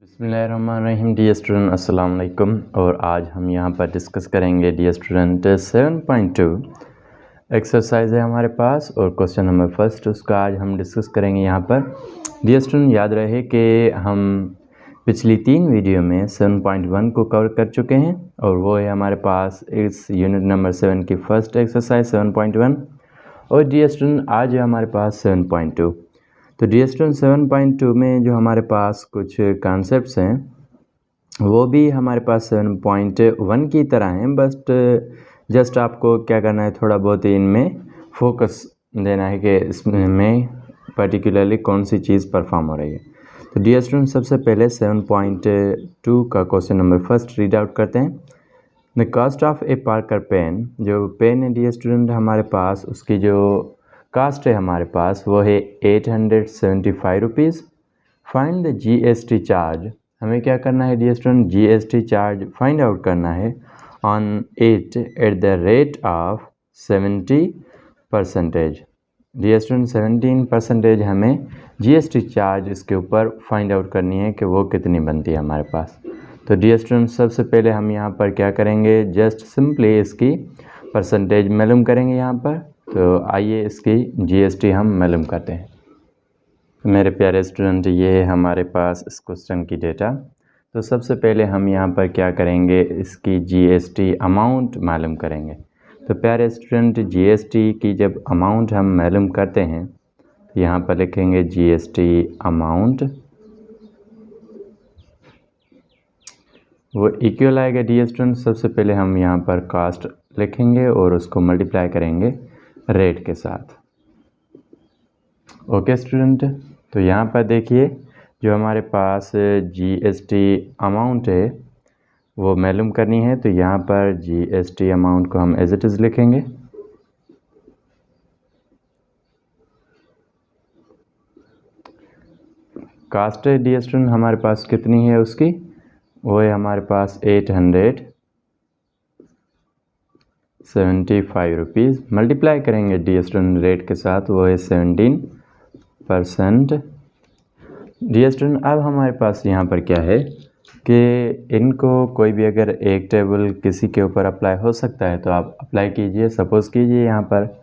बिस्मिल्लाहिर्रहमानिर्रहीम। Dear student अस्सलाम वालेकुम। और आज हम यहाँ पर डिस्कस करेंगे डियर स्टूडेंट 7.2 एक्सरसाइज है हमारे पास और क्वेश्चन नंबर फर्स्ट उसका आज हम डिस्कस करेंगे यहाँ पर। डियर स्टूडेंट याद रहे कि हम पिछली 3 वीडियो में 7.1 को कवर कर चुके हैं और वो है हमारे पास इस यूनिट नंबर 7 की फर्स्ट एक्सरसाइज 7.1। और डियर स्टूडेंट आज है हमारे पास 7.2। तो डियर स्टूडेंट 7.2 में जो हमारे पास कुछ कॉन्सेप्ट्स हैं वो भी हमारे पास 7.1 की तरह हैं, बट जस्ट आपको क्या करना है, थोड़ा बहुत इनमें फोकस देना है कि इसमें पर्टिकुलरली कौन सी चीज़ परफॉर्म हो रही है। तो डियर स्टूडेंट सबसे पहले 7.2 का question number first read out करते हैं। The cost of a Parker pen, जो पेन है डियर स्टूडेंट हमारे पास उसकी जो कास्ट है हमारे पास वो है 875 rupees. Find the GST charge, हमें क्या करना है dear student, GST charge find out करना है on it at the rate of 70%। Dear student 17% हमें जीएसटी चार्ज इसके ऊपर फाइंड आउट करनी है कि वो कितनी बनती है हमारे पास। तो डियर स्टूडेंट सबसे पहले हम यहाँ पर क्या करेंगे, जस्ट सिंपली इसकी परसेंटेज मालूम करेंगे यहाँ पर। तो आइए इसकी जीएसटी हम मालूम करते हैं। मेरे प्यारे स्टूडेंट ये है हमारे पास इस क्वेश्चन की डेटा। तो सबसे पहले हम यहाँ पर क्या करेंगे, इसकी जीएसटी अमाउंट मालूम करेंगे। तो प्यारे स्टूडेंट जीएसटी की जब अमाउंट हम मालूम करते हैं तो यहाँ पर लिखेंगे जीएसटी अमाउंट, वो इक्वल आएगा डियर स्टूडेंट। सबसे पहले हम यहाँ पर कास्ट लिखेंगे और उसको मल्टीप्लाई करेंगे रेट के साथ। ओके स्टूडेंट, तो यहाँ पर देखिए जो हमारे पास जीएसटी अमाउंट है वो मालूम करनी है। तो यहाँ पर जीएसटी अमाउंट को हम एज इट इज़ लिखेंगे। कास्ट है डियर स्टूडेंट हमारे पास कितनी है उसकी, वो है हमारे पास 875 रुपीज़। मल्टीप्लाई करेंगे डियर स्टूडेंट रेट के साथ, वो है 17%। डियर स्टूडेंट अब हमारे पास यहाँ पर क्या है कि इनको कोई भी अगर एक टेबल किसी के ऊपर अप्लाई हो सकता है तो आप अप्लाई कीजिए। सपोज़ कीजिए यहाँ पर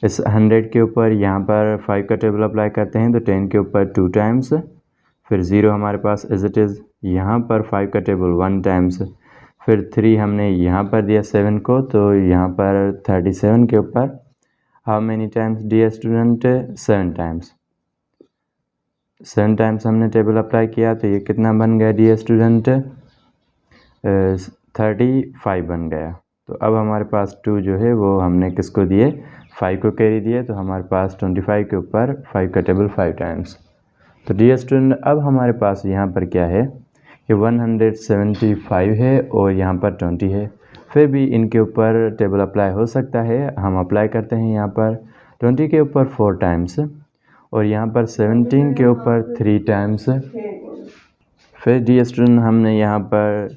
इस 100 के ऊपर यहाँ पर 5 का टेबल अप्लाई करते हैं तो 10 के ऊपर 2 टाइम्स, फिर 0 हमारे पास एज इट इज़, यहाँ पर 5 का टेबल 1 टाइम्स, फिर 3 हमने यहाँ पर दिया 7 को तो यहाँ पर 37 के ऊपर how many times dear student, 7 times. 7 times हमने टेबल अप्लाई किया तो ये कितना बन गया डियर स्टूडेंट, 35 बन गया। तो अब हमारे पास 2 जो है वो हमने किसको दिए, 5 को कैरी दिए, तो हमारे पास 25 के ऊपर 5 का टेबल 5 टाइम्स। तो डियर स्टूडेंट अब हमारे पास यहाँ पर क्या है कि 175 है और यहाँ पर 20 है, फिर भी इनके ऊपर टेबल अप्लाई हो सकता है। हम अप्लाई करते हैं यहाँ पर 20 के ऊपर 4 टाइम्स और यहाँ पर 17 के ऊपर 3 टाइम्स, फिर डियर स्टूडेंट हमने यहाँ पर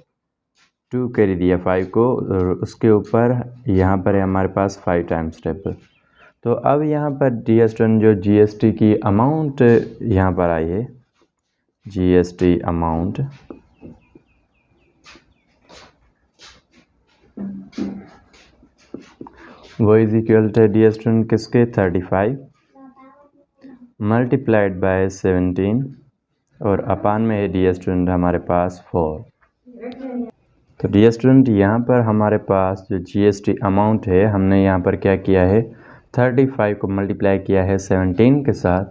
2 कैरी दिया 5 को और उसके ऊपर यहाँ पर है हमारे पास 5 टाइम्स टेबल। तो अब यहाँ पर डियर स्टूडेंट जो जीएसटी की अमाउंट यहाँ पर आई है, जीएसटी अमाउंट वो is equal to dear student किसके, 35 मल्टीप्लाइड बाय 17 और अपान में है डियर स्टूडेंट हमारे पास 4। तो डियर स्टूडेंट यहाँ पर हमारे पास जो जीएसटी अमाउंट है हमने यहाँ पर क्या किया है, 35 को मल्टीप्लाई किया है 17 के साथ,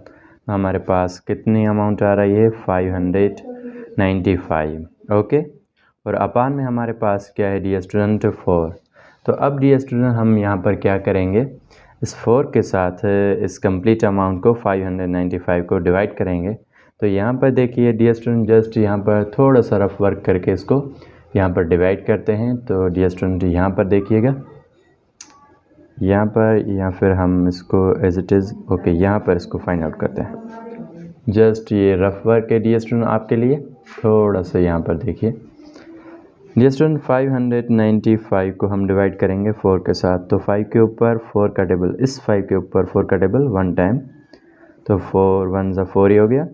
हमारे पास कितनी अमाउंट आ रही है, 595। ओके, और अपान में हमारे पास क्या है डियर स्टूडेंट, 4। तो अब डियर स्टूडेंट हम यहाँ पर क्या करेंगे, इस 4 के साथ इस कंप्लीट अमाउंट को 595 को डिवाइड करेंगे। तो यहाँ पर देखिए डियर स्टूडेंट जस्ट यहाँ पर थोड़ा सा रफ वर्क करके इसको यहाँ पर डिवाइड करते हैं। तो डियर स्टूडेंट यहाँ पर देखिएगा, यहाँ पर या फिर हम इसको एज इट इज़ ओके यहाँ पर इसको फाइंड आउट करते हैं। जस्ट ये रफ वर्क है डियर स्टूडेंट आपके लिए, थोड़ा सा यहाँ पर देखिए डियर स्टूडेंट 595 को हम डिवाइड करेंगे 4 के साथ। तो 5 के ऊपर 4 का टेबल, इस 5 के ऊपर 4 का टेबल 1 टाइम, तो 4 1 ज़ा 4 ही हो गया।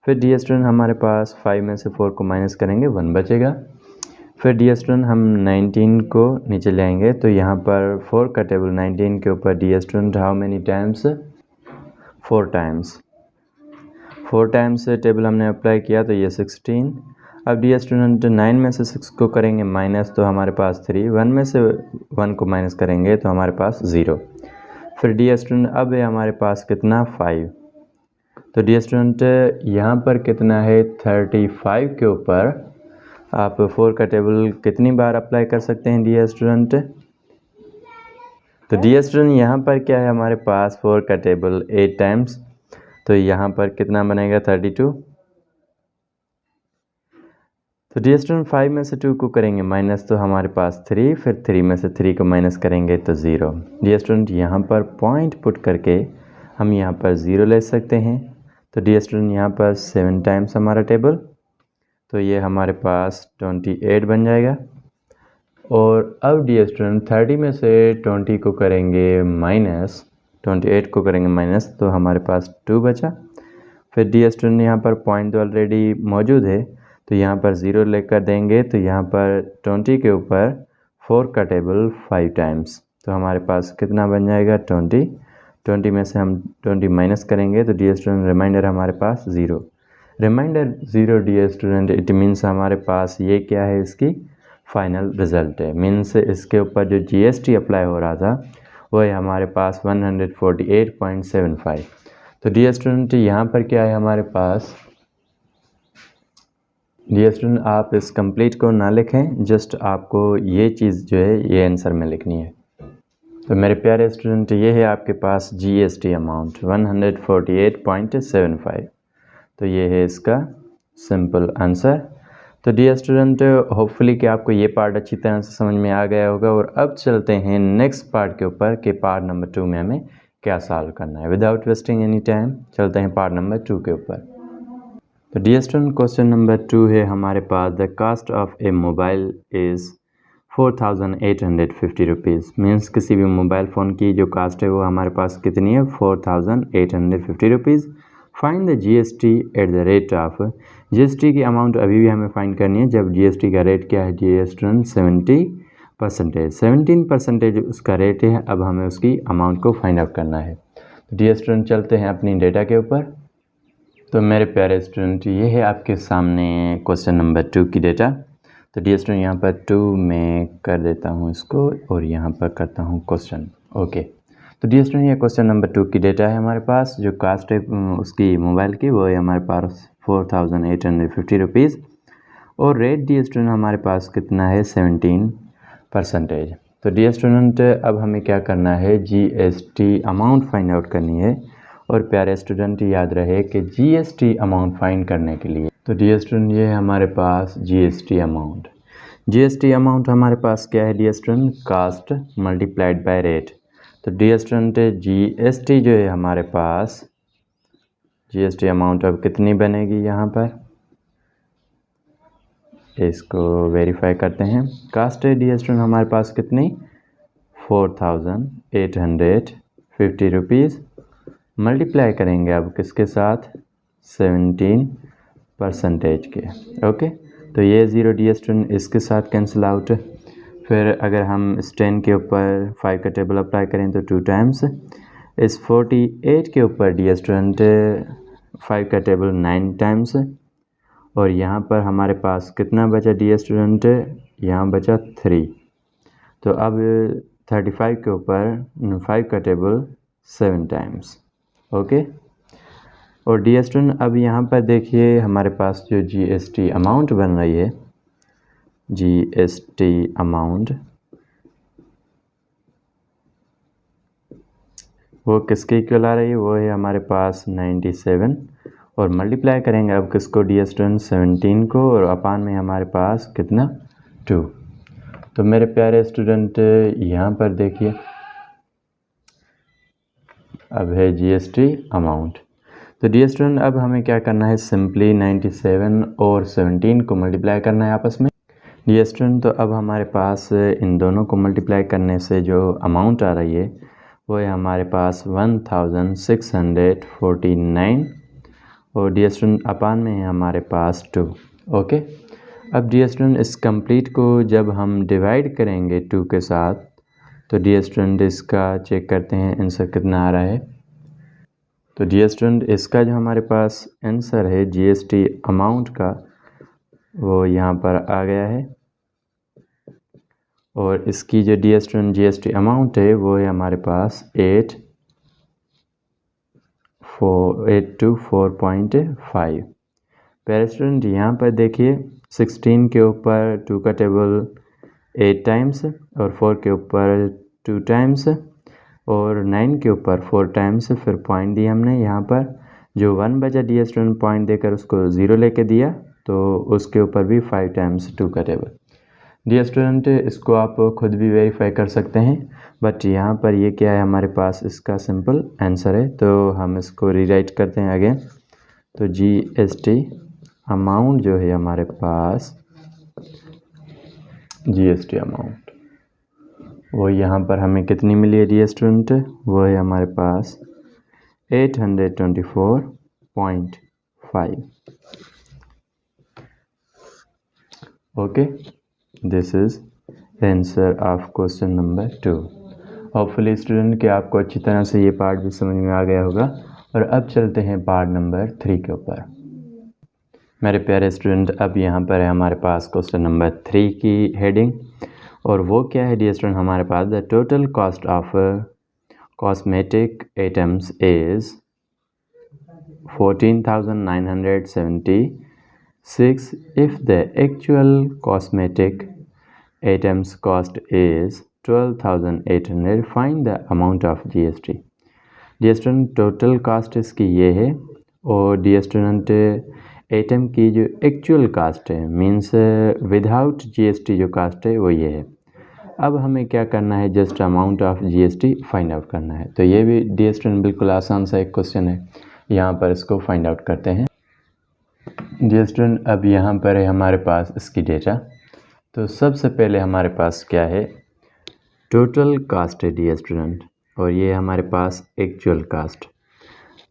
फिर डी स्टूडेंट हमारे पास 5 में से 4 को माइनस करेंगे 1 बचेगा। फिर डी स्टूडेंट हम 19 को नीचे ले आएंगे तो यहाँ पर 4 का टेबल 19 के ऊपर dear student how many times 4 times 4 times table हमने अप्लाई किया तो ये 16। अब डी स्टूडेंट 9 में से 6 को करेंगे माइनस तो हमारे पास 3, 1 में से 1 को माइनस करेंगे तो हमारे पास 0। फिर डी स्टूडेंट अब है हमारे पास कितना 5। तो डी स्टूडेंट यहाँ पर कितना है 35 के ऊपर आप 4 का टेबल कितनी बार अप्लाई कर सकते हैं डी स्टूडेंट। तो डी स्टूडेंट यहाँ पर क्या है हमारे पास 4 का टेबल 8 टाइम्स तो यहाँ पर कितना बनेगा 32। तो डी स्टूडेंट 5 में से 2 को करेंगे माइनस तो हमारे पास 3, फिर 3 में से 3 को माइनस करेंगे तो 0। डी स्टूडेंट यहाँ पर पॉइंट पुट करके हम यहाँ पर 0 ले सकते हैं। तो डी स्टूडेंट यहाँ पर 7 टाइम्स हमारा टेबल तो ये हमारे पास 28 बन जाएगा। और अब डी स्टूडेंट 30 में से 20 को करेंगे माइनस 28 को करेंगे माइनस तो हमारे पास 2 बचा। फिर डी स्टूडेंट यहाँ पर पॉइंट तो ऑलरेडी मौजूद है तो यहाँ पर 0 लेकर देंगे तो यहाँ पर 20 के ऊपर 4 का टेबल 5 टाइम्स तो हमारे पास कितना बन जाएगा 20 में से हम 20 माइनस करेंगे तो डी स्टूडेंट रिमाइंडर हमारे पास 0। Reminder 0 dear student it means हमारे पास ये क्या है इसकी फाइनल रिजल्ट है। मीन्स इसके ऊपर जो जीएसटी अप्लाई हो रहा था वो है हमारे पास 148.75। तो डी स्टूडेंट यहाँ पर क्या है हमारे पास डी स्टूडेंट आप इस कंप्लीट को ना लिखें, जस्ट आपको ये चीज़ जो है ये आंसर में लिखनी है। तो मेरे प्यारे स्टूडेंट ये है आपके पास जीएसटी अमाउंट 148.75 तो ये है इसका सिंपल आंसर। तो डी स्टूडेंट होपफुली कि आपको ये पार्ट अच्छी तरह से समझ में आ गया होगा। और अब चलते हैं नेक्स्ट पार्ट के ऊपर कि पार्ट नंबर 2 में हमें क्या सॉल्व करना है। विदाउट वेस्टिंग एनी टाइम चलते हैं पार्ट नंबर 2 के ऊपर। तो डी स्टूडेंट क्वेश्चन नंबर 2 है हमारे पास the cost of a mobile is 4,850 rupees. Means किसी भी मोबाइल फ़ोन की जो कास्ट है वो हमारे पास कितनी है 4,850 rupees. Find the GST at the rate of. GST की अमाउंट अभी भी हमें फाइंड करनी है जब जीएसटी का रेट क्या है डी स्टूडेंट 17% उसका रेट है। अब हमें उसकी अमाउंट को फाइंड आउट करना है। तो डी स्टूडेंट चलते हैं अपनी डेटा के ऊपर। तो मेरे प्यारे स्टूडेंट ये है आपके सामने क्वेश्चन नंबर 2 की डेटा। तो डी स्टूडेंट यहाँ पर 2 में कर देता हूँ इसको और यहाँ पर करता हूँ क्वेश्चन। ओके तो डी स्टूडेंट ये क्वेश्चन नंबर 2 की डेटा है हमारे पास। जो कास्ट है उसकी मोबाइल की वो है हमारे पास 4,850 रुपीज़ और रेट डी स्टूडेंट हमारे पास कितना है 17%। तो डी स्टूडेंट अब हमें क्या करना है जीएसटी अमाउंट फाइंड आउट करनी है। और प्यारे स्टूडेंट याद रहे कि जीएसटी अमाउंट फाइंड करने के लिए तो डी स्टूडेंट ये है हमारे पास जीएसटी अमाउंट। जीएसटी अमाउंट हमारे पास क्या है D student cost multiplied by rate. तो डी स्टूडेंट जीएसटी जो है हमारे पास जीएसटी अमाउंट अब कितनी बनेगी यहाँ पर इसको वेरीफाई करते हैं। कास्ट है डी स्टूडेंट हमारे पास कितनी 4,850 रुपीज़ मल्टीप्लाई करेंगे अब किसके साथ 17% के। ओके तो ये 0 डी स्टूडेंट इसके साथ कैंसिल आउट। फिर अगर हम इस 10 के ऊपर 5 का टेबल अप्लाई करें तो 2 टाइम्स। इस 48 के ऊपर डी स्टूडेंट 5 का टेबल 9 टाइम्स। और यहाँ पर हमारे पास कितना बचा डी स्टूडेंट यहाँ बचा 3। तो अब 35 के ऊपर 5 का टेबल 7 टाइम्स। ओके और डी स्टूडेंट अब यहाँ पर देखिए हमारे पास जो जीएसटी अमाउंट बन रही है जीएसटी अमाउंट वो किसके इक्वल आ रही है वो है हमारे पास 97 और मल्टीप्लाई करेंगे अब किसको डी स्टूडेंट 17 को और अपान में हमारे पास कितना 2। तो मेरे प्यारे स्टूडेंट यहाँ पर देखिए अब है जीएसटी अमाउंट। तो डी स्टूडेंट अब हमें क्या करना है सिंपली 97 और 17 को मल्टीप्लाई करना है आपस में डी स्टूडेंट। तो अब हमारे पास इन दोनों को मल्टीप्लाई करने से जो अमाउंट आ रही है वो है हमारे पास 1649 और डी स्टूडेंट अपान में है हमारे पास 2। ओके, अब डी स्टूडेंट इस कंप्लीट को जब हम डिवाइड करेंगे 2 के साथ, तो डी स्टूडेंट इसका चेक करते हैं आंसर कितना आ रहा है। तो डी स्टूडेंट इसका जो हमारे पास आंसर है जीएसटी अमाउंट का, वो यहाँ पर आ गया है। और इसकी जो डी स्टूडेंट जीएसटी अमाउंट है वो है हमारे पास 824.5। प्यारे स्टूडेंट यहाँ पर देखिए 16 के ऊपर 2 का टेबल 8 टाइम्स और 4 के ऊपर 2 टाइम्स और 9 के ऊपर 4 टाइम्स, फिर पॉइंट दिया हमने। यहाँ पर जो 1 बचा डी स्टूडेंट पॉइंट देकर उसको 0 लेके दिया, तो उसके ऊपर भी 5 टाइम्स 2 का टेबल। डी स्टूडेंट इसको आप खुद भी वेरीफाई कर सकते हैं, बट यहाँ पर ये क्या है हमारे पास इसका सिंपल आंसर है। तो हम इसको रीराइट करते हैं अगेन। तो जीएसटी अमाउंट जो है हमारे पास, जीएसटी अमाउंट वो यहाँ पर हमें कितनी मिली है डी स्टूडेंट, वो है हमारे पास 824.5। Okay, this is answer of question number 2। Hopefully student कि आपको अच्छी तरह से ये पार्ट भी समझ में आ गया होगा। और अब चलते हैं पार्ट नंबर 3 के ऊपर। मेरे प्यारे स्टूडेंट, अब यहाँ पर है हमारे पास क्वेश्चन नंबर 3 की हेडिंग, और वो क्या है डी स्टूडेंट हमारे पास, the total cost of cosmetic items is 14,976 if the actual cosmetic items cost is 12,800, find the amount of GST। Dear student total cast इसकी ये है, और डी स्टूडेंट आइटम की जो एक्चुअल कास्ट है मीन्स विदाउट जीएसटी जो cast है वो ये है। अब हमें क्या करना है, just amount of GST find out करना है। तो ये भी डी स्टूडेंट बिल्कुल आसान सा एक क्वेश्चन है, यहाँ पर इसको फाइंड आउट करते हैं। डी स्टूडेंट अब यहाँ पर है हमारे पास इसकी डेटा। तो सबसे पहले हमारे पास क्या है, टोटल कास्ट है डी स्टूडेंट, और ये हमारे पास एक्चुअल कास्ट।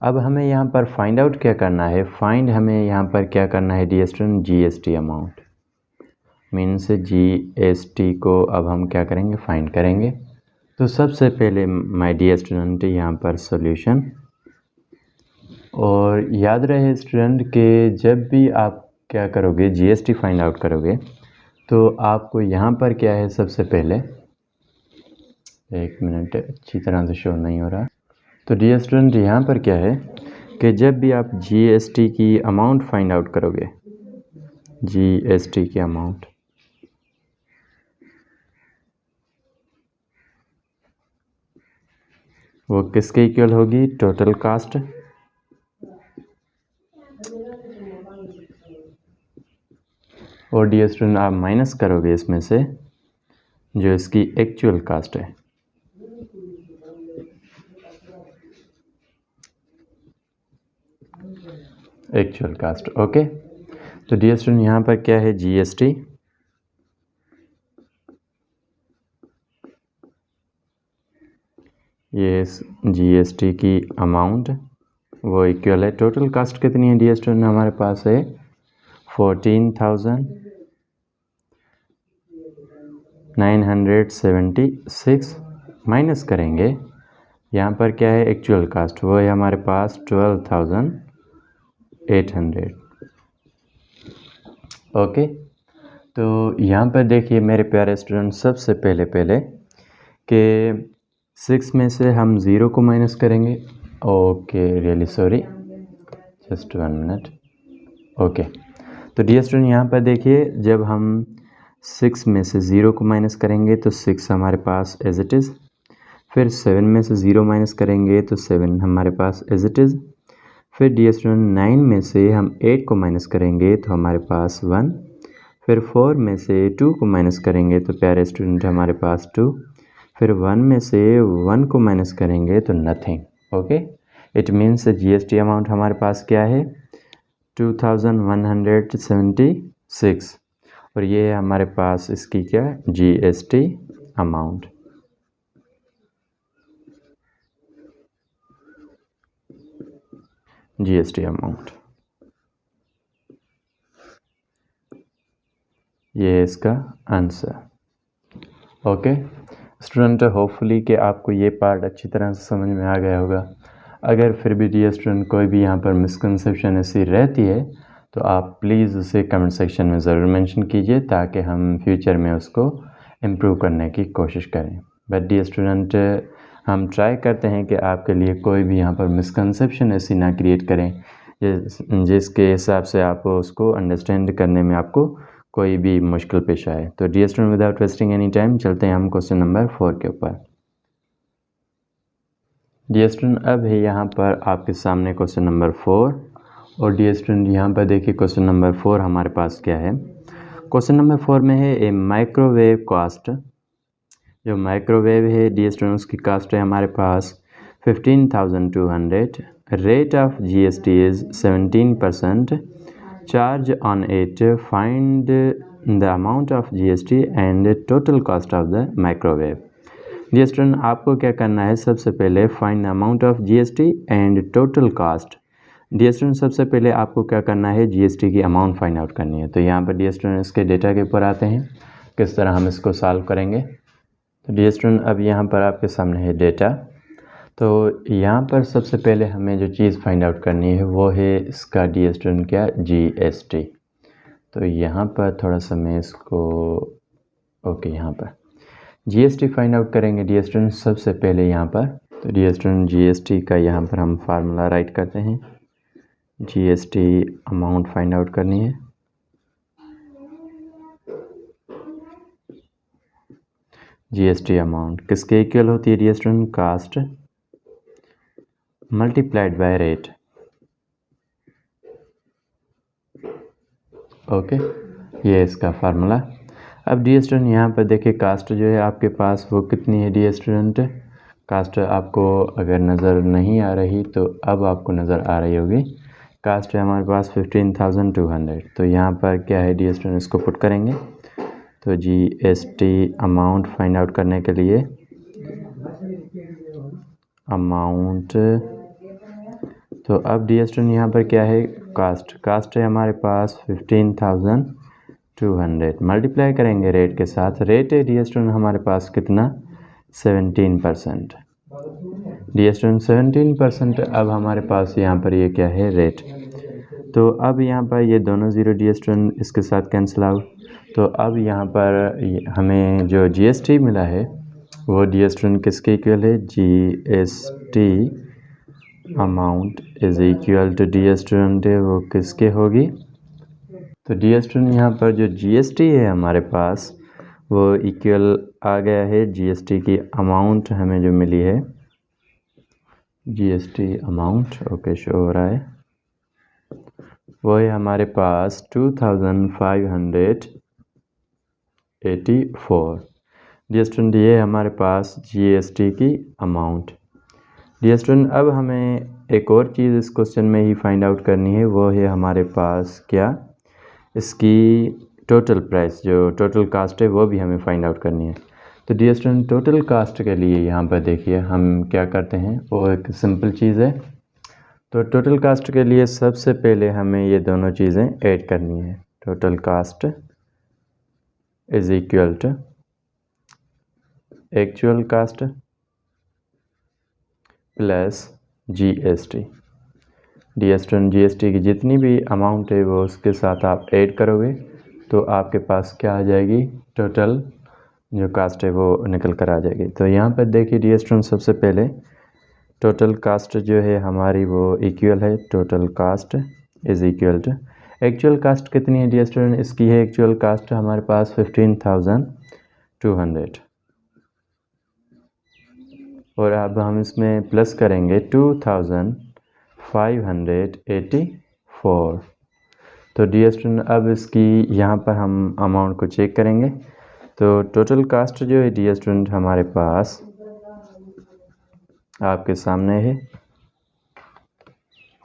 अब हमें यहाँ पर फाइंड आउट क्या करना है, हमें यहाँ पर क्या करना है D student, GST amount means GST को अब हम क्या करेंगे, फाइंड करेंगे। तो सबसे पहले माय डी स्टूडेंट यहाँ पर सॉल्यूशन, और याद रहे स्टूडेंट के जब भी आप क्या करोगे जीएसटी फाइंड आउट करोगे, तो आपको यहाँ पर क्या है, सबसे पहले एक मिनट अच्छी तरह से शो नहीं हो रहा। तो डी स्टूडेंट यहाँ पर क्या है कि जब भी आप जीएसटी की अमाउंट फाइंड आउट करोगे, जीएसटी की अमाउंट, वो किसके इक्वल होगी, टोटल कास्ट। और डी स्टूडेंट आप माइनस करोगे इसमें से जो इसकी एक्चुअल कास्ट है। Actual cost, okay. तो डी स्टूडेंट यहाँ पर क्या है, जीएसटी, ये जीएसटी की अमाउंट वो इक्वल है, टोटल कास्ट कितनी है डी स्टूडेंट हमारे पास है 14,976, माइनस करेंगे यहाँ पर क्या है एक्चुअल कास्ट, वो है हमारे पास 12,800। ओके, तो यहाँ पर देखिए मेरे प्यारे स्टूडेंट, सबसे पहले कि 6 में से हम 0 को माइनस करेंगे। Okay, really sorry, just 1 minute. Okay, तो डियर स्टूडेंट यहाँ पर देखिए जब हम 6 में से 0 को माइनस करेंगे तो 6 हमारे पास एज इट इज़, फिर 7 में से 0 माइनस करेंगे तो 7 हमारे पास एज इट इज़, फिर डियर स्टूडेंट 9 में से हम 8 को माइनस करेंगे तो हमारे पास 1, फिर 4 में से 2 को माइनस करेंगे तो प्यारे स्टूडेंट हमारे पास 2, फिर 1 में से 1 को माइनस करेंगे तो nothing. Okay, it means GST amount हमारे पास क्या है 2176, और ये है हमारे पास इसकी क्या जीएसटी अमाउंट। जीएसटी अमाउंट ये है इसका आंसर। ओके स्टूडेंट, होपफुली कि आपको ये पार्ट अच्छी तरह से समझ में आ गया होगा। अगर फिर भी डियर स्टूडेंट कोई भी यहाँ पर मिसकंसेप्शन ऐसी रहती है तो आप प्लीज़ उसे कमेंट सेक्शन में ज़रूर मेंशन कीजिए ताकि हम फ्यूचर में उसको इम्प्रूव करने की कोशिश करें। बट डियर स्टूडेंट, हम ट्राई करते हैं कि आपके लिए कोई भी यहाँ पर मिसकंसेप्शन ऐसी ना क्रिएट करें जिसके हिसाब से आप उसको अंडरस्टैंड करने में आपको कोई भी मुश्किल पेश आए। तो dear student, without wasting any time चलते हैं हम क्वेश्चन नंबर 4 के ऊपर। डियर स्टूडेंट, अब है यहाँ पर आपके सामने क्वेश्चन नंबर 4। और डियर स्टूडेंट, यहाँ पर देखिए क्वेश्चन नंबर 4 हमारे पास क्या है। क्वेश्चन नंबर 4 में है ए माइक्रोवेव कॉस्ट। जो माइक्रोवेव है डियर स्टूडेंट उसकी कास्ट है हमारे पास 15,200। Rate of GST is 17%। Charge on it, find the amount of GST and total cost of the microwave. Dear student, आपको क्या करना है, सबसे पहले find the amount of GST and total cost. Dear student, सबसे पहले आपको क्या करना है, GST की अमाउंट फाइंड आउट करनी है। तो यहाँ पर डियर स्टूडेंट इसके डेटा के ऊपर आते हैं, किस तरह हम इसको सॉल्व करेंगे। तो डियर स्टूडेंट, अब यहाँ पर आपके सामने है डेटा। तो यहाँ पर सबसे पहले हमें जो चीज़ फाइंड आउट करनी है वो है इसका डियर स्टूडेंट क्या, GST। तो यहाँ पर थोड़ा सा मैं इसको ओके यहाँ पर GST फाइंड आउट करेंगे डियर स्टूडेंट सबसे पहले यहाँ पर। तो डियर स्टूडेंट GST का यहाँ पर हम फार्मूला राइट करते हैं। GST अमाउंट फाइंड आउट करनी है। GST अमाउंट किसके इक्वल होती है dear student, cost multiplied by rate. Okay, ये इसका फार्मूला। अब डियर स्टूडेंट यहाँ पर देखिए कास्ट जो है आपके पास वो कितनी है डियर स्टूडेंट। कास्ट आपको अगर नज़र नहीं आ रही तो अब आपको नज़र आ रही होगी। कास्ट है हमारे पास 15,200। तो यहाँ पर क्या है डियर स्टूडेंट, इसको पुट करेंगे। तो GST अमाउंट फाइंड आउट करने के लिए अमाउंट, तो अब डियर स्टूडेंट यहाँ पर क्या है, कास्ट है हमारे पास 15,200 मल्टीप्लाई करेंगे रेट के साथ। रेट है डियर स्टूडेंट हमारे पास कितना, 17%। Dear student 17%। अब हमारे पास यहाँ पर ये क्या है, रेट। तो अब यहाँ पर ये दोनों ज़ीरो डियर स्टूडेंट इसके साथ कैंसिल आउट। तो अब यहाँ पर हमें जो GST मिला है वो डियर स्टूडेंट किसके इक्वल है, GST amount is equal to dear student वो किसके होगी। तो डियर स्टूडेंट यहाँ पर जो GST है हमारे पास वो इक्वल आ गया है GST की अमाउंट हमें जो मिली है, GST अमाउंट ओके शो हो रहा है, वो है हमारे पास 2,584। डियर स्टूडेंट ये हमारे पास GST की अमाउंट। डियर स्टूडेंट अब हमें एक और चीज़ इस क्वेश्चन में ही फाइंड आउट करनी है, वो है हमारे पास क्या, इसकी टोटल प्राइस, जो टोटल कास्ट है वो भी हमें फाइंड आउट करनी है। तो डियर स्टूडेंट टोटल कास्ट के लिए यहाँ पर देखिए हम क्या करते हैं, वो एक सिंपल चीज़ है। तो टोटल कास्ट के लिए सबसे पहले हमें ये दोनों चीज़ें ऐड करनी है। Total cost is equal to actual cost plus GST। Dear student GST की जितनी भी अमाउंट है वो उसके साथ आप ऐड करोगे तो आपके पास क्या आ जाएगी, टोटल जो कास्ट है वो निकल कर आ जाएगी। तो यहाँ पर देखिए डियर स्टूडेंट सबसे पहले टोटल कास्ट जो है हमारी वो इक्वल है, total cost is equal to actual cost कितनी है डियर स्टूडेंट, इसकी है एक्चुअल कास्ट हमारे पास 15,200। और अब हम इसमें प्लस करेंगे 2,584। तो डियर स्टूडेंट अब इसकी यहाँ पर हम अमाउंट को चेक करेंगे। तो टोटल कास्ट जो है डियर स्टूडेंट हमारे पास आपके सामने है,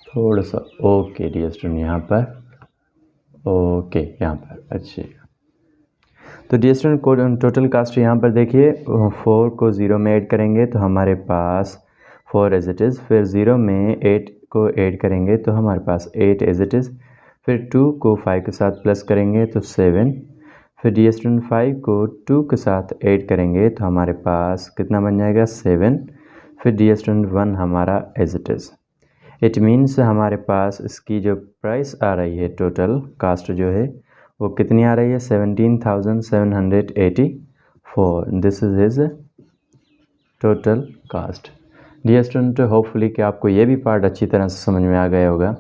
थोड़ा सा ओके डियर स्टूडेंट यहाँ पर ओके यहाँ पर अच्छे। तो डियर स्टूडेंट टोटल कास्ट यहाँ पर देखिए 4 को 0 में ऐड करेंगे तो हमारे पास 4 एज इट इज़, फिर 0 में 8 को ऐड करेंगे तो हमारे पास 8 एज इट इज़, फिर 2 को 5 के साथ प्लस करेंगे तो 7, फिर डी स्टूडेंट 5 को 2 के साथ ऐड करेंगे तो हमारे पास कितना बन जाएगा 7। फिर डी स्टूडेंट 1 हमारा as it is. It means हमारे पास इसकी जो प्राइस आ रही है टोटल कास्ट जो है वो कितनी आ रही है 17,784। This is his total cost. Dear student hopefully कि आपको ये भी पार्ट अच्छी तरह से समझ में आ गया होगा।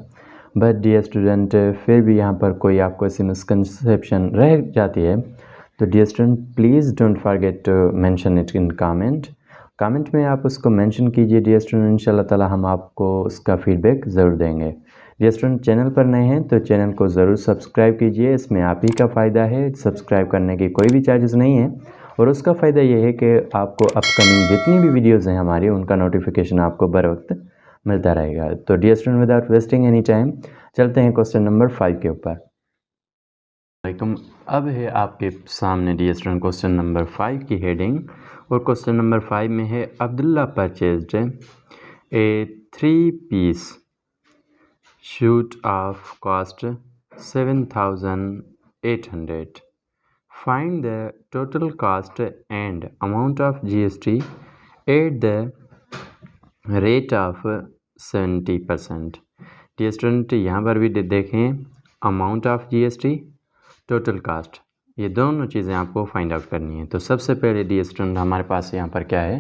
बट डियर स्टूडेंट फिर भी यहाँ पर कोई आपको ऐसी मिसकंसेप्शन रह जाती है तो dear student please don't forget to mention it in comment में आप उसको मेंशन कीजिए डियर स्टूडेंट। इंशाल्लाह ताला हम आपको उसका फीडबैक ज़रूर देंगे। डियर स्टूडेंट चैनल पर नए हैं तो चैनल को ज़रूर सब्सक्राइब कीजिए, इसमें आप ही का फ़ायदा है। सब्सक्राइब करने की कोई भी चार्जेस नहीं है और उसका फ़ायदा ये है कि आपको अपकमिंग जितनी भी वीडियोज़ हैं हमारी उनका नोटिफिकेशन आपको बर वक्त मिलता रहेगा। तो dear student without wasting any time चलते हैं क्वेश्चन नंबर 5 के ऊपर। अब है आपके सामने डियर स्टूडेंट क्वेश्चन नंबर 5 की हेडिंग और क्वेश्चन नंबर 5 में है Abdullah purchased a 3-piece suit of cost 7,800। Find the total cost and amount of GST at the rate of 70%। Dear student यहाँ पर भी देखें amount of GST total cost, ये दोनों चीज़ें आपको फाइंड आउट करनी है। तो सबसे पहले डियर स्टूडेंट हमारे पास यहाँ पर क्या है,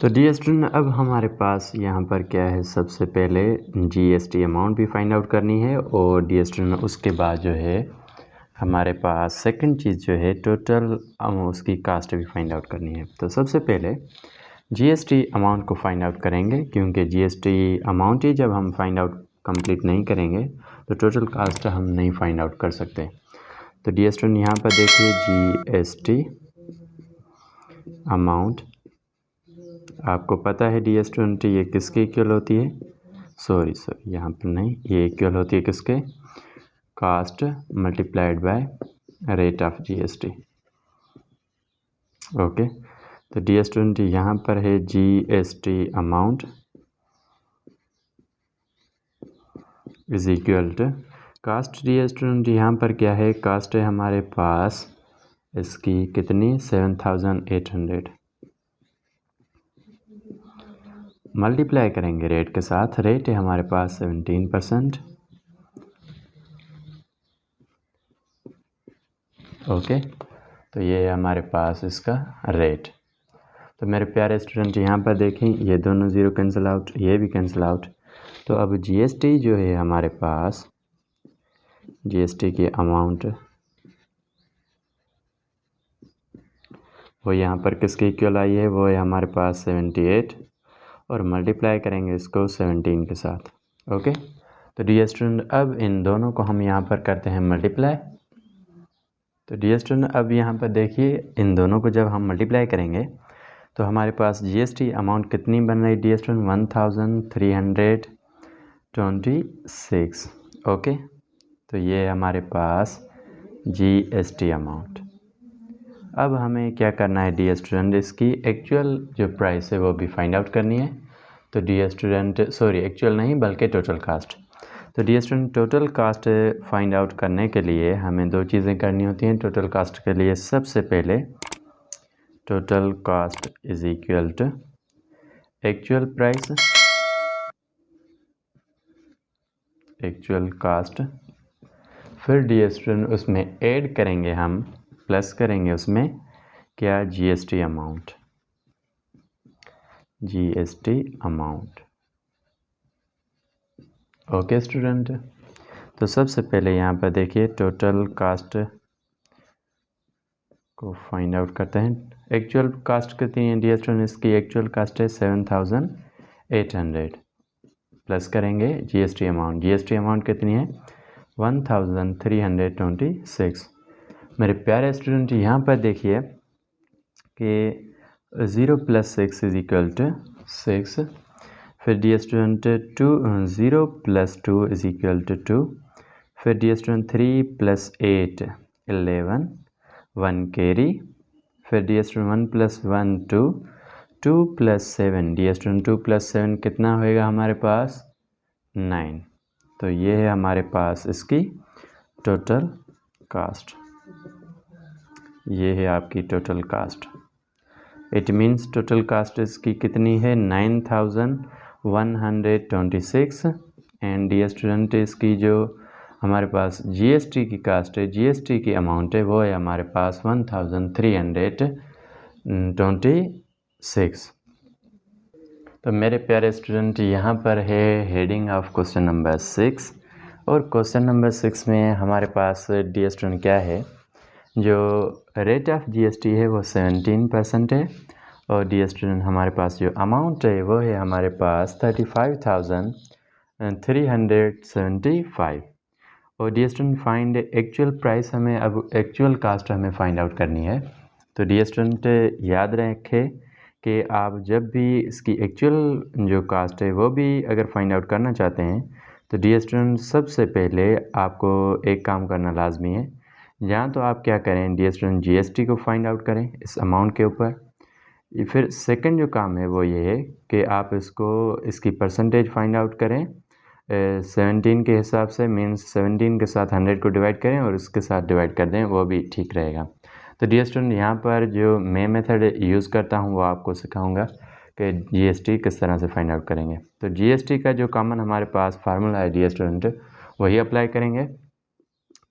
तो डियर स्टूडेंट अब हमारे पास यहाँ पर क्या है, सबसे पहले GST अमाउंट भी फाइंड आउट करनी है और डियर स्टूडेंट उसके बाद जो है हमारे पास सेकंड चीज़ जो है टोटल उसकी कास्ट भी फाइंड आउट करनी है। तो सबसे पहले GST अमाउंट को फाइंड आउट करेंगे क्योंकि GST अमाउंट ही जब हम फाइंड आउट कंप्लीट नहीं करेंगे तो टोटल कास्ट हम नहीं फाइंड आउट कर सकते। तो डियर स्टूडेंट यहाँ पर देखिए GST अमाउंट, आपको पता है डियर स्टूडेंट ये किसके इक्वल होती है, सॉरी यहाँ पर नहीं, ये इक्वल होती है किसके, cost multiplied by rate of GST। Okay, तो डियर स्टूडेंट यहाँ पर है GST amount is equal to cost. Dear student यहाँ पर क्या है, कास्ट है हमारे पास इसकी कितनी 7,800, मल्टीप्लाई करेंगे रेट के साथ, रेट है हमारे पास 17%। ओके, तो ये है हमारे पास इसका रेट। तो मेरे प्यारे स्टूडेंट यहाँ पर देखें ये दोनों ज़ीरो कैंसिल आउट, ये भी कैंसिल आउट। तो अब GST जो है हमारे पास, GST की अमाउंट वो यहाँ पर किसके इक्वल आई है, वो है हमारे पास 78 और मल्टीप्लाई करेंगे इसको 17 के साथ। ओके, तो डियर स्टूडेंट अब इन दोनों को हम यहाँ पर करते हैं मल्टीप्लाई। तो डियर स्टूडेंट अब यहाँ पर देखिए इन दोनों को जब हम मल्टीप्लाई करेंगे तो हमारे पास GST अमाउंट कितनी बन रही डियर स्टूडेंट 1,326। ओके, तो ये हमारे पास GST अमाउंट। अब हमें क्या करना है डियर स्टूडेंट, इसकी एक्चुअल जो प्राइस है वो भी फाइंड आउट करनी है। तो डियर स्टूडेंट सॉरी एक्चुअल नहीं बल्कि टोटल कास्ट। तो dear student total cost find out करने के लिए हमें दो चीज़ें करनी होती हैं। टोटल कास्ट के लिए सबसे पहले total cost is equal to actual price, actual cost, फिर डियर स्टूडेंट उसमें ऐड करेंगे हम, प्लस करेंगे उसमें क्या GST amount, GST amount. Okay student, तो सबसे पहले यहाँ पर देखिए टोटल कास्ट को फाइंड आउट करते हैं। एक्चुअल कास्ट कितनी है डियर स्टूडेंट, इसकी एक्चुअल कास्ट है 7,800 प्लस करेंगे GST अमाउंट, GST अमाउंट कितनी है 1,326। मेरे प्यारे स्टूडेंट यहाँ पर देखिए कि 0 + 6 इज इक्वल टू 6, फिर dear student 0 + 2 is equal to 2, फिर डियर स्टूडेंट 3 + 8 11 1 कैरी, फिर डियर स्टूडेंट 1 + 1 2, 2 + 7 डियर स्टूडेंट 2 + 7 कितना होएगा हमारे पास 9। तो ये है हमारे पास इसकी टोटल कास्ट, ये है आपकी total cast. It means total cast इसकी कितनी है 9126 एंड डियर स्टूडेंट इसकी जो हमारे पास जीएसटी की कास्ट है, जीएसटी की अमाउंट है वो है हमारे पास 1326। तो मेरे प्यारे स्टूडेंट यहाँ पर है हेडिंग ऑफ क्वेश्चन नंबर 6 और क्वेश्चन नंबर 6 में हमारे पास डियर स्टूडेंट क्या है, जो रेट ऑफ जीएसटी है वो 17% है और डियर स्टूडेंट हमारे पास जो अमाउंट है वो है हमारे पास 35,375 और dear student find actual price, हमें अब एक्चुअल कास्ट हमें फाइंड आउट करनी है। तो डियर स्टूडेंट याद रखें कि आप जब भी इसकी एक्चुअल जो कास्ट है वो भी अगर फाइंड आउट करना चाहते हैं तो डियर स्टूडेंट सबसे पहले आपको एक काम करना लाजमी है। यहाँ तो आप क्या करें डियर स्टूडेंट, जीएसटी को फाइंड आउट करें इस अमाउंट के ऊपर। फिर सेकंड जो काम है वो ये है कि आप इसकी परसेंटेज फाइंड आउट करें 17 के हिसाब से, मीन्स 17 के साथ 100 को डिवाइड करें और उसके साथ डिवाइड कर दें, वो भी ठीक रहेगा। तो डियर स्टूडेंट यहाँ पर जो मैं मेथड यूज़ करता हूँ वो आपको सिखाऊंगा कि जीएसटी किस तरह से फाइंड आउट करेंगे। तो जीएसटी का जो कॉमन हमारे पास फार्मूला है डियर स्टूडेंट वही अप्लाई करेंगे।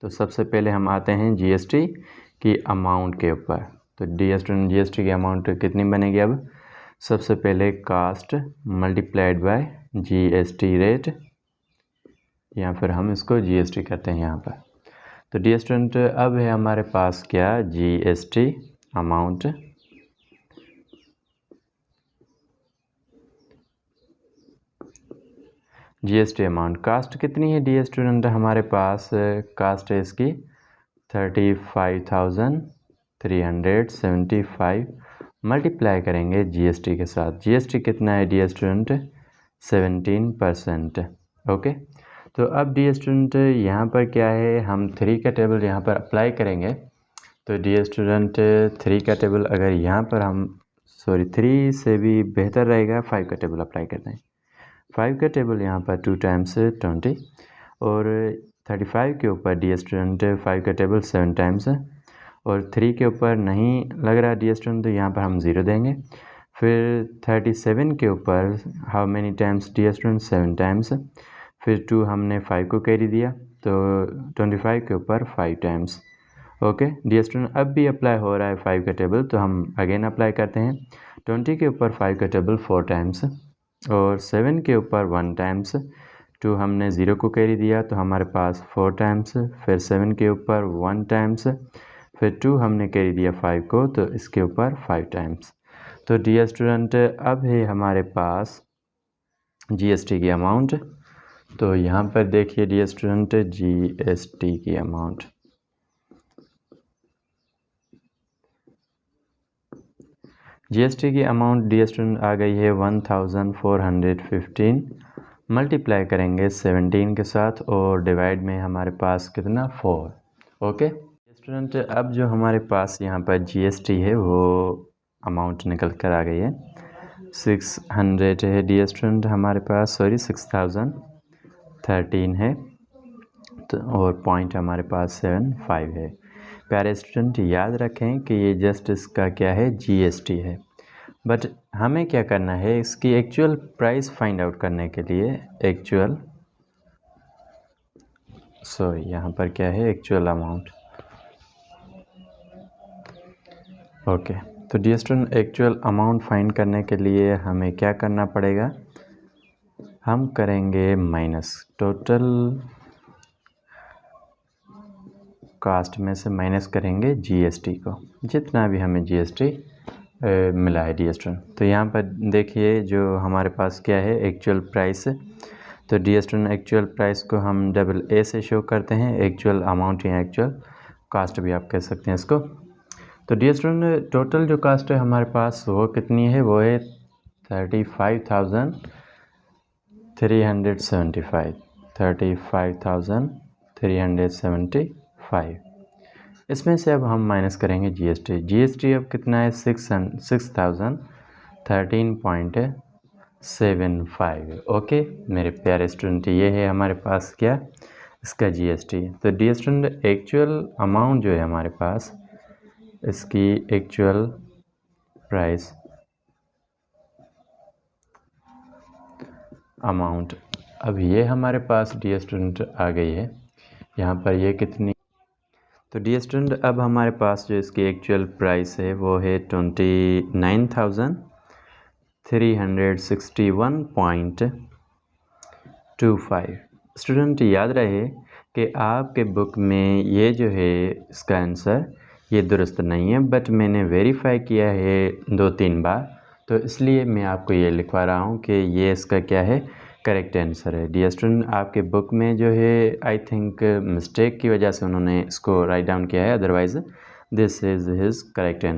तो सबसे पहले हम आते हैं जीएसटी की अमाउंट के ऊपर। तो डियर स्टूडेंट जीएसटी की अमाउंट कितनी बनेगी, अब सबसे पहले cost multiplied by GST rate, या फिर हम इसको जीएसटी करते हैं यहाँ पर। तो डियर स्टूडेंट अब है हमारे पास क्या, GST amount, GST amount. Cost कितनी है डियर स्टूडेंट, हमारे पास कास्ट है इसकी 35,375 मल्टीप्लाई करेंगे जीएसटी के साथ। जीएसटी कितना है डियर स्टूडेंट 17%। ओके, तो अब डियर स्टूडेंट यहाँ पर क्या है, हम 3 का टेबल यहाँ पर अप्लाई करेंगे। तो डियर स्टूडेंट 3 का टेबल अगर यहाँ पर हम 3 से भी बेहतर रहेगा 5 का टेबल अप्लाई करते हैं। 5 का टेबल यहाँ पर 2 टाइम्स 20 और 35 के ऊपर डियर स्टूडेंट 5 का टेबल 7 टाइम्स और 3 के ऊपर नहीं लग रहा डियर स्टूडेंट तो यहाँ पर हम 0 देंगे। फिर 37 के ऊपर how many times dear student 7 times, फिर 2 हमने 5 को कैरी दिया तो 25 के ऊपर 5 टाइम्स। ओके डियर स्टूडेंट अब भी अप्लाई हो रहा है 5 का टेबल, तो हम अगेन अप्लाई करते हैं। 20 के ऊपर 5 का टेबल 4 टाइम्स और 7 के ऊपर 1 टाइम्स, 2 हमने 0 को कैरी दिया तो हमारे पास 4 टाइम्स, फिर 7 के ऊपर 1 टाइम्स, फिर 2 हमने कैरी दिया 5 को तो इसके ऊपर 5 टाइम्स। तो डियर स्टूडेंट अब है हमारे पास जीएसटी की अमाउंट। तो यहाँ पर देखिए डियर स्टूडेंट जीएसटी की अमाउंट, जीएसटी की अमाउंट डियर स्टूडेंट आ गई है 1415 मल्टीप्लाई करेंगे 17 के साथ और डिवाइड में हमारे पास कितना 4। ओके स्टूडेंट अब जो हमारे पास यहाँ पर जीएसटी है वो अमाउंट निकल कर आ गई है 600 है डियर स्टूडेंट हमारे पास, 6013 है तो और पॉइंट हमारे पास 75 है। प्यारे स्टूडेंट याद रखें कि ये जस्ट इसका क्या है जीएसटी है, बट हमें क्या करना है इसकी एक्चुअल प्राइस फाइंड आउट करने के लिए यहाँ पर क्या है एक्चुअल अमाउंट। ओके तो dear student actual amount find करने के लिए हमें क्या करना पड़ेगा, हम करेंगे माइनस, टोटल कास्ट में से माइनस करेंगे जीएसटी को, जितना भी हमें जीएसटी मिला है डियर स्टूडेंट। तो यहाँ पर देखिए जो हमारे पास क्या है एक्चुअल प्राइस, तो डियर स्टूडेंट एक्चुअल प्राइस को हम डबल ए से शो करते हैं, एक्चुअल अमाउंट या एक्चुअल कास्ट भी आप कह सकते हैं इसको। तो डियर स्टूडेंट टोटल जो कास्ट है हमारे पास वो कितनी है, वो है 35,375। इसमें से अब हम माइनस करेंगे जीएसटी। जीएसटी अब कितना है 6013.75। ओके मेरे प्यारे स्टूडेंट ये है हमारे पास क्या इसका GST। तो डियर स्टूडेंट एक्चुअल अमाउंट जो है हमारे पास, इसकी एक्चुअल प्राइस अमाउंट, अब ये हमारे पास डियर स्टूडेंट आ गई है। यहाँ पर ये कितनी, तो डियर स्टूडेंट अब हमारे पास जो इसकी एक्चुअल प्राइस है वो है 29,361.25। स्टूडेंट याद रहे कि आपके बुक में ये जो है इसका आंसर ये दुरुस्त नहीं है, बट मैंने वेरीफाई किया है 2-3 बार, तो इसलिए मैं आपको ये लिखवा रहा हूँ कि ये इसका क्या है, करेक्ट आंसर है। डियर स्टूडेंट आपके बुक में जो है आई थिंक मिस्टेक की वजह से उन्होंने इसको राइट डाउन किया है, otherwise this is his correct answer.